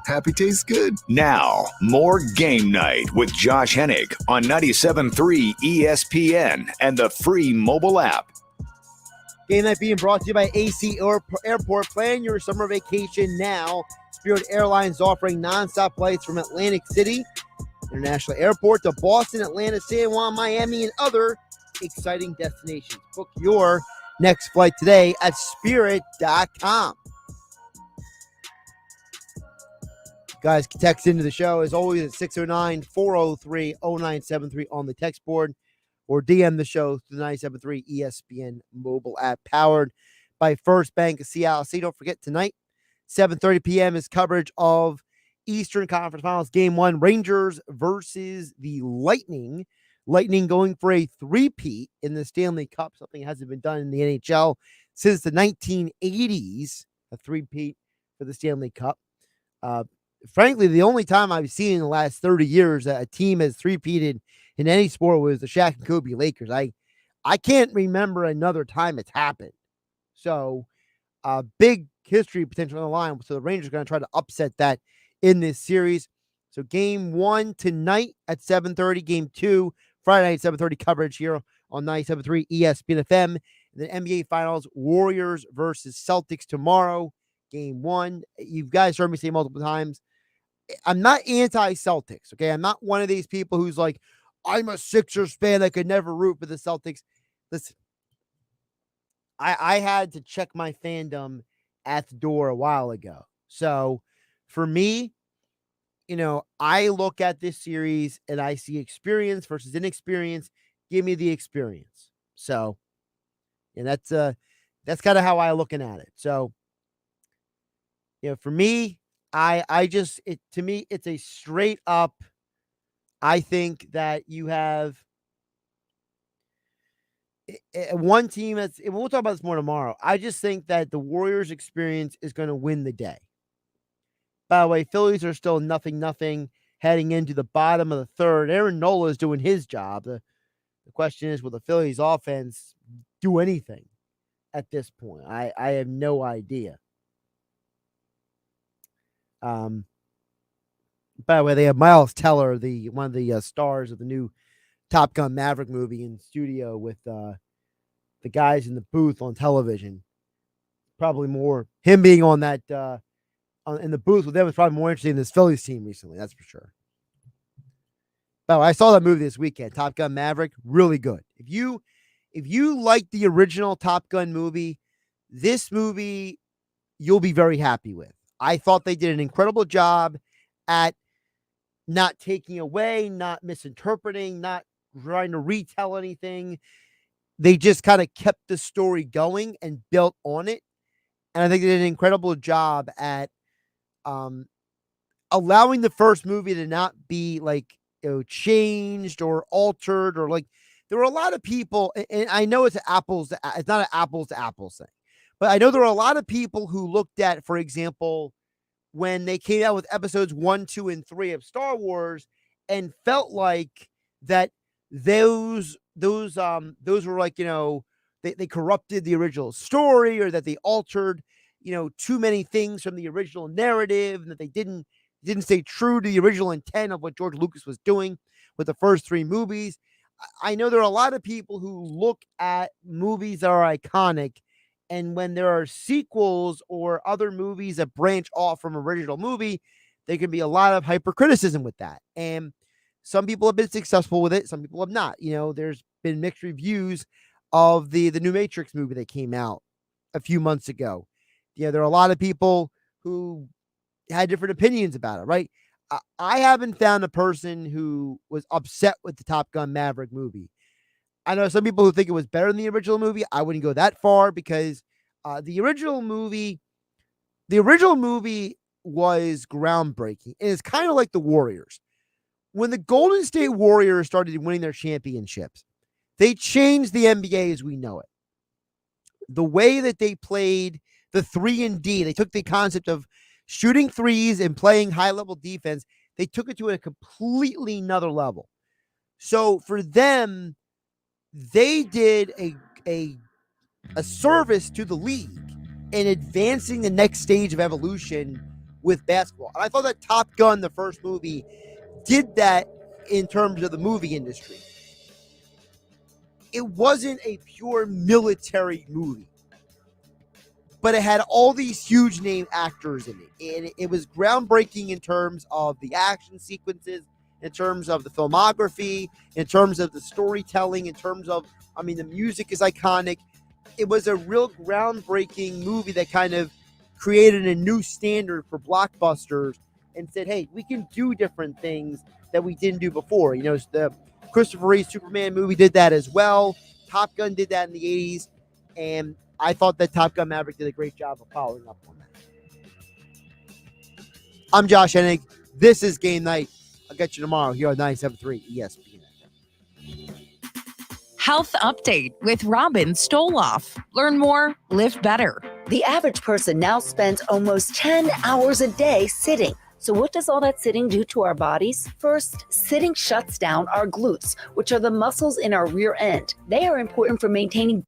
Speaker 16: Happy tastes good.
Speaker 1: Now, more Game Night with Josh Hennig on 97.3 ESPN and the free mobile app.
Speaker 3: Game Night being brought to you by AC Airport. Plan your summer vacation now. Spirit Airlines offering nonstop flights from Atlantic City International Airport to Boston, Atlanta, San Juan, Miami, and other exciting destinations. Book your next flight today at spirit.com. Guys, can text into the show as always at 609-403-0973 on the text board, or DM the show through the 973 ESPN mobile app, powered by First Bank of Seattle. See, don't forget tonight, 7:30 p.m. is coverage of Eastern Conference Finals Game 1, Rangers versus the Lightning. Lightning going for a three-peat in the Stanley Cup, something that hasn't been done in the NHL since the 1980s, a three-peat for the Stanley Cup. Frankly, the only time I've seen in the last 30 years that a team has three-peated in any sport was the Shaq and Kobe Lakers. I can't remember another time it's happened. So, big history potential on the line. So the Rangers are going to try to upset that in this series. So game 1 tonight at 7:30. Game 2 Friday night 7:30 coverage here on 97.3 ESPN FM. The NBA Finals, Warriors versus Celtics tomorrow. Game 1. You guys heard me say multiple times, I'm not anti-Celtics, okay? I'm not one of these people who's like, I'm a Sixers fan that could never root for the Celtics. Listen, I had to check my fandom at the door a while ago. So for me, I look at this series and I see experience versus inexperience. Give me the experience. So, and that's kind of how I'm looking at it. So, for me, to me, it's a straight up, I think that you have one team and we'll talk about this more tomorrow. I just think that the Warriors experience is going to win the day. By the way, Phillies are still 0-0 heading into the bottom of the third. Aaron Nola is doing his job. The question is, will the Phillies offense do anything at this point? I have no idea. By the way, they have Miles Teller, one of the stars of the new Top Gun Maverick movie, in studio with the guys in the booth on television. Probably more him being on that in the booth with them was probably more interesting than this Phillies team recently. That's for sure. By the way, I saw that movie this weekend, Top Gun Maverick. Really good. If you like the original Top Gun movie, this movie you'll be very happy with. I thought they did an incredible job at not taking away, not misinterpreting, not trying to retell anything. They just kind of kept the story going and built on it. And I think they did an incredible job at allowing the first movie to not be changed or altered, or there were a lot of people, and I know it's not an apples to apples thing, but I know there were a lot of people who looked at, for example, when they came out with episodes 1, 2, and 3 of Star Wars and felt like that those were they corrupted the original story, or that they altered, too many things from the original narrative, and that they didn't stay true to the original intent of what George Lucas was doing with the first 3 movies. I know there are a lot of people who look at movies that are iconic, and when there are sequels or other movies that branch off from original movie, there can be a lot of hypercriticism with that. And some people have been successful with it. Some people have not. There's been mixed reviews of the new Matrix movie that came out a few months ago. There are a lot of people who had different opinions about it, right? I haven't found a person who was upset with the Top Gun Maverick movie. I know some people who think it was better than the original movie. I wouldn't go that far, because the original movie was groundbreaking. And it's kind of like the Warriors. When the Golden State Warriors started winning their championships, they changed the NBA as we know it. The way that they played the 3-and-D, they took the concept of shooting threes and playing high-level defense. They took it to a completely another level. So for them, they did a service to the league in advancing the next stage of evolution with basketball. And I thought that Top Gun, the first movie, did that in terms of the movie industry. It wasn't a pure military movie, but it had all these huge name actors in it. And it was groundbreaking in terms of the action sequences, in terms of the filmography, in terms of the storytelling, in terms of, the music is iconic. it was a real groundbreaking movie that kind of created a new standard for blockbusters and said, hey, we can do different things that we didn't do before. You know, the Christopher Reeve Superman movie did that as well. Top Gun did that in the 80s. And I thought that Top Gun Maverick did a great job of following up on that. I'm Josh Hennig. This is Game Night. I'll get you tomorrow here on 97.3 ESPN.
Speaker 4: Health Update with Robin Stoloff. Learn more, live better.
Speaker 6: The average person now spends almost 10 hours a day sitting. So what does all that sitting do to our bodies? First, sitting shuts down our glutes, which are the muscles in our rear end. They are important for maintaining